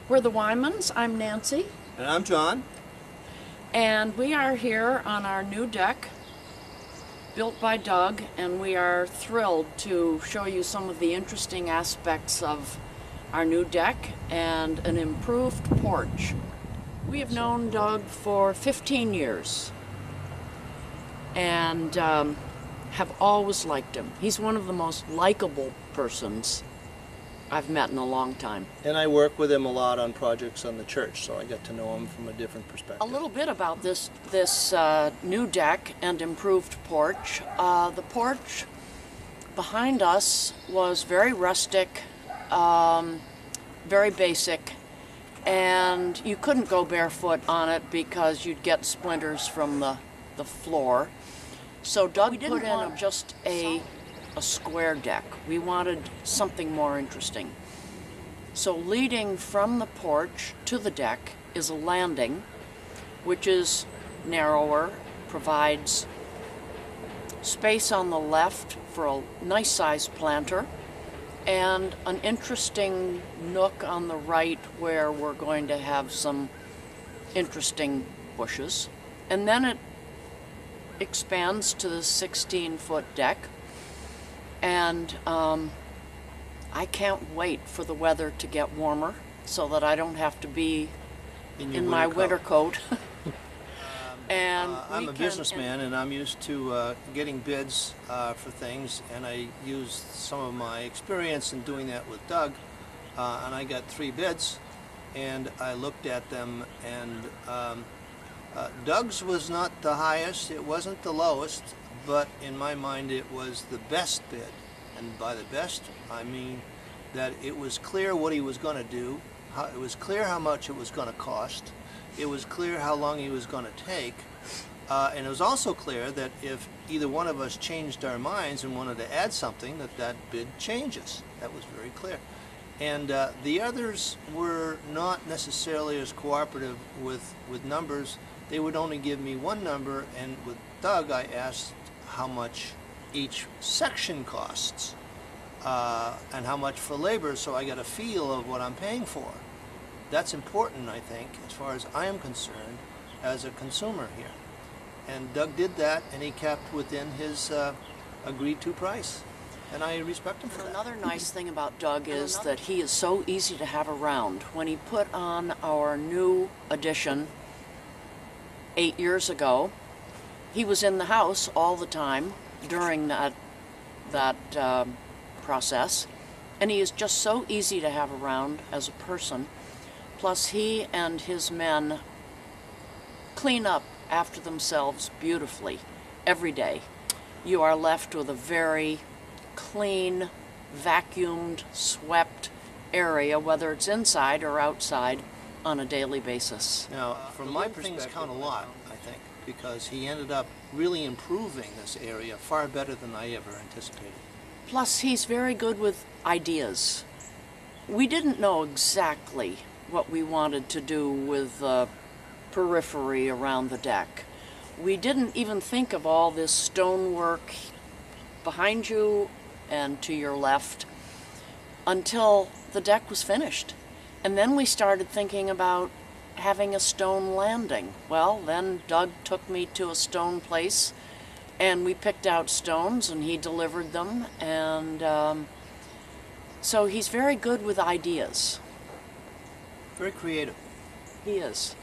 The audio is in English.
We're the Wymans. I'm Nancy. And I'm John. And we are here on our new deck, built by Doug, and we are thrilled to show you some of the interesting aspects of our new deck and an improved porch. We have known Doug for 15 years and have always liked him. He's one of the most likable persons I've met in a long time. And I work with him a lot on projects on the church, so I get to know him from a different perspective. A little bit about this new deck and improved porch. The porch behind us was very rustic, very basic, and you couldn't go barefoot on it because you'd get splinters from the floor. So Doug put in just a square deck. We wanted something more interesting. So leading from the porch to the deck is a landing, which is narrower, provides space on the left for a nice sized planter, and an interesting nook on the right where we're going to have some interesting bushes. And then it expands to the 16-foot deck. And I can't wait for the weather to get warmer so that I don't have to be in my winter coat. And I'm a businessman, and I'm used to getting bids for things, and I used some of my experience in doing that with Doug, and I got 3 bids, and I looked at them, and Doug's was not the highest, it wasn't the lowest, but in my mind it was the best bid. And by the best, I mean that it was clear what he was going to do, it was clear how much it was going to cost, it was clear how long he was going to take, and it was also clear that if either one of us changed our minds and wanted to add something, that bid changes. That was very clear. And the others were not necessarily as cooperative with numbers. They would only give me one number, and with Doug I asked how much each section costs and how much for labor, so I get a feel of what I'm paying for. That's important, I think, as far as I am concerned as a consumer here. And Doug did that, and he kept within his agreed to price, and I respect him for that. Another nice thing about Doug is that he is so easy to have around. When he put on our new addition 8 years ago, he was in the house all the time during that process, and he is just so easy to have around as a person. Plus, he and his men clean up after themselves beautifully every day. You are left with a very clean, vacuumed, swept area, whether it's inside or outside, on a daily basis. Now, from my perspective, things count a lot, I think, because he ended up really improving this area far better than I ever anticipated. Plus, he's very good with ideas. We didn't know exactly what we wanted to do with the periphery around the deck. We didn't even think of all this stonework behind you and to your left until the deck was finished. And then we started thinking about having a stone landing. Well, then Doug took me to a stone place, and we picked out stones, and he delivered them, and so he's very good with ideas. Very creative. He is.